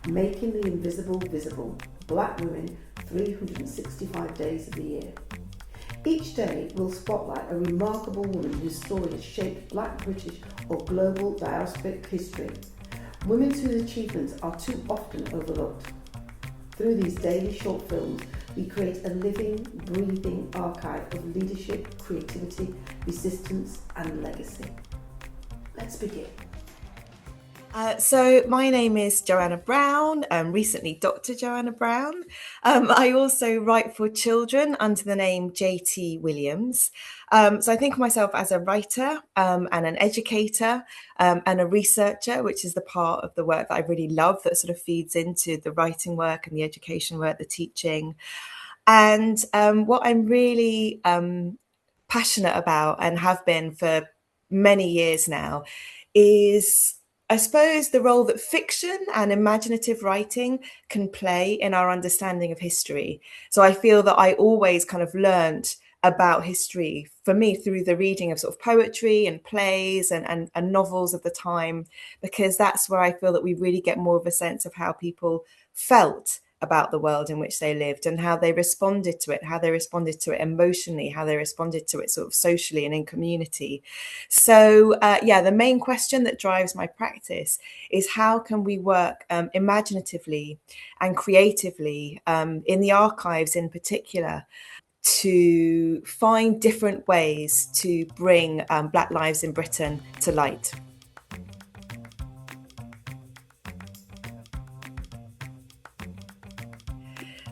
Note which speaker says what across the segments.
Speaker 1: Making the Invisible Visible, Black Women 365 Days of the Year. Each day will spotlight a remarkable woman whose story has shaped Black, British or global diasporic history. Women whose achievements are too often overlooked. Through these daily short films, we create a living, breathing archive of leadership, creativity, resistance and legacy. Let's begin.
Speaker 2: So my name is Joanna Brown, recently Dr. Joanna Brown. I also write for children under the name JT Williams. So I think of myself as a writer and an educator and a researcher, which is the part of the work that I really love that sort of feeds into the writing work and the education work, the teaching. And what I'm really passionate about and have been for many years now is, I suppose, the role that fiction and imaginative writing can play in our understanding of history. So I feel that I always kind of learnt about history, for me, through the reading of sort of poetry and plays and novels of the time, because that's where I feel that we really get more of a sense of how people felt about the world in which they lived and how they responded to it emotionally, how they responded to it sort of socially and in community. So the main question that drives my practice is how can we work imaginatively and creatively in the archives in particular to find different ways to bring Black lives in Britain to light.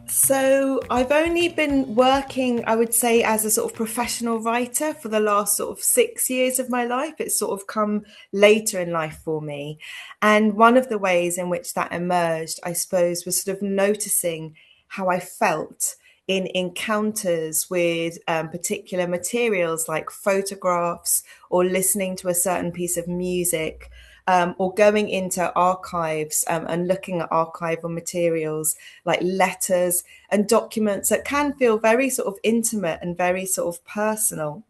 Speaker 2: So I've only been working, I would say, as a sort of professional writer for the last sort of 6 years of my life. It's sort of come later in life for me. And one of the ways in which that emerged, I suppose, was sort of noticing how I felt in encounters with particular materials like photographs or listening to a certain piece of music. Or going into archives and looking at archival materials like letters and documents that can feel very sort of intimate and very sort of personal.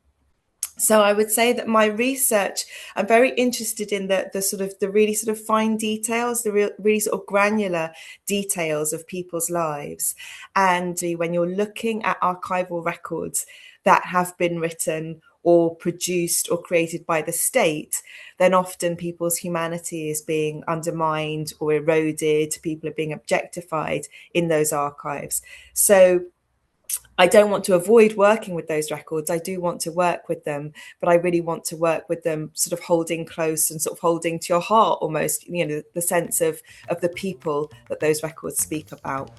Speaker 2: So I would say that my research, I'm very interested in the really sort of fine details, the really sort of granular details of people's lives. And when you're looking at archival records that have been written or produced or created by the state, then often people's humanity is being undermined or eroded. People are being objectified in those archives. So I don't want to avoid working with those records. I do want to work with them, but I really want to work with them sort of holding close and sort of holding to your heart almost, the sense of the people that those records speak about.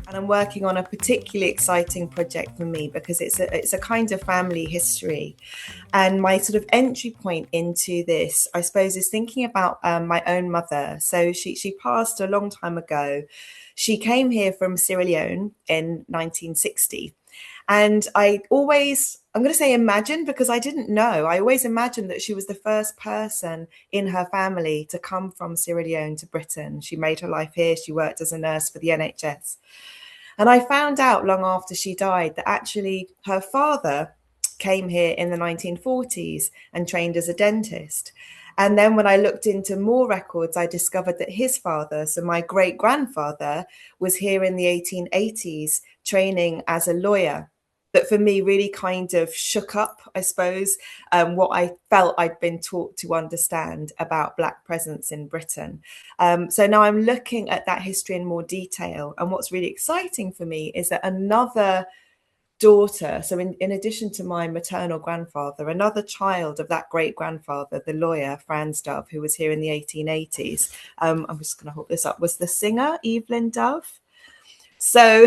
Speaker 2: And I'm working on a particularly exciting project for me because it's a kind of family history. And my sort of entry point into this, I suppose, is thinking about my own mother. So she passed a long time ago. She came here from Sierra Leone in 1960. And I'm going to say imagine because I didn't know. I always imagined that she was the first person in her family to come from Sierra Leone to Britain. She made her life here. She worked as a nurse for the NHS. And I found out long after she died that actually her father came here in the 1940s and trained as a dentist. And then when I looked into more records, I discovered that his father, so my great-grandfather, was here in the 1880s training as a lawyer. That for me really kind of shook up, I suppose, what I felt I'd been taught to understand about Black presence in Britain. So now I'm looking at that history in more detail. And what's really exciting for me is that another daughter, so in addition to my maternal grandfather, another child of that great-grandfather, the lawyer, Franz Dove, who was here in the 1880s, I'm just going to hold this up, was the singer Evelyn Dove. So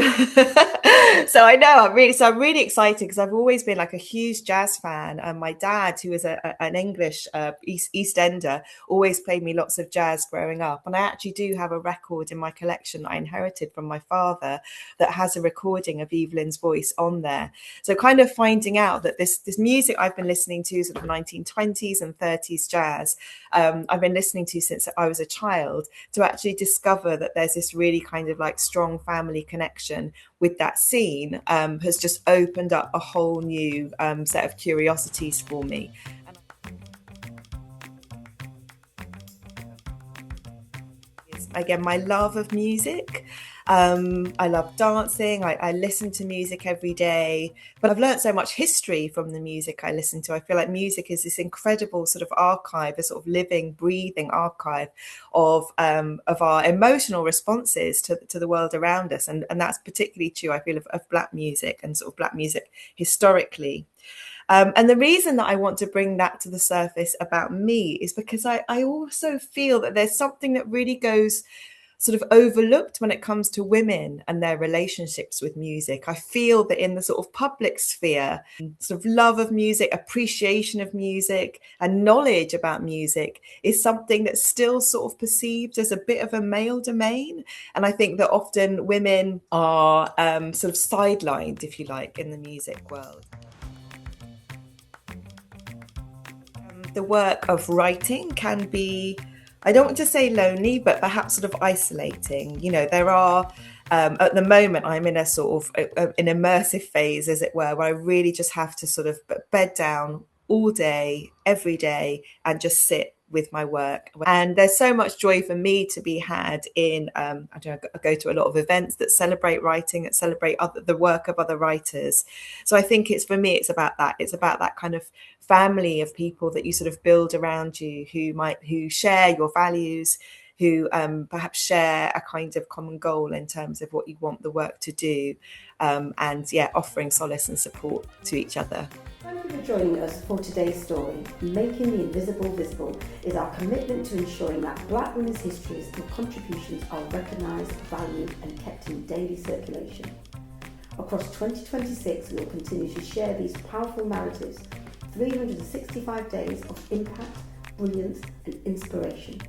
Speaker 2: I know I'm really excited because I've always been like a huge jazz fan, and my dad, who is an English East Ender, always played me lots of jazz growing up. And I actually do have a record in my collection that I inherited from my father that has a recording of Evelyn's voice on there. So kind of finding out that this music I've been listening to, sort of 1920s and 30s jazz, I've been listening to since I was a child, to actually discover that there's this really kind of like strong family connection with that scene has just opened up a whole new set of curiosities for me. again, my love of music. I love dancing. I listen to music every day, but I've learned so much history from the music I listen to. I feel like music is this incredible sort of archive, a sort of living, breathing archive of our emotional responses to the world around us, and that's particularly true, I feel, of Black music and sort of Black music historically. And the reason that I want to bring that to the surface about me is because I also feel that there's something that really goes sort of overlooked when it comes to women and their relationships with music. I feel that in the sort of public sphere, sort of love of music, appreciation of music, and knowledge about music is something that's still sort of perceived as a bit of a male domain. And I think that often women are sort of sidelined, if you like, in the music world. The work of writing can be, I don't want to say lonely, but perhaps sort of isolating. You know, there are, at the moment, I'm in a sort of an immersive phase, as it were, where I really just have to sort of bed down all day, every day, and just sit with my work. And there's so much joy for me to be had in, I go to a lot of events that celebrate writing, that celebrate the work of other writers. So I think for me, it's about that. It's about that kind of family of people that you sort of build around you who share your values, who perhaps share a kind of common goal in terms of what you want the work to do, and offering solace and support to each other.
Speaker 1: Thank you for joining us for today's story. Making the Invisible Visible is our commitment to ensuring that Black women's histories and contributions are recognised, valued and kept in daily circulation. Across 2026, we will continue to share these powerful narratives, 365 days of impact, brilliance and inspiration.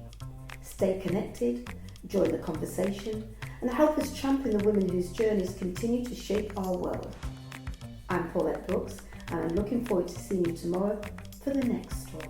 Speaker 1: Stay connected, join the conversation and help us champion the women whose journeys continue to shape our world. I'm Paulette Brooks and I'm looking forward to seeing you tomorrow for the next story.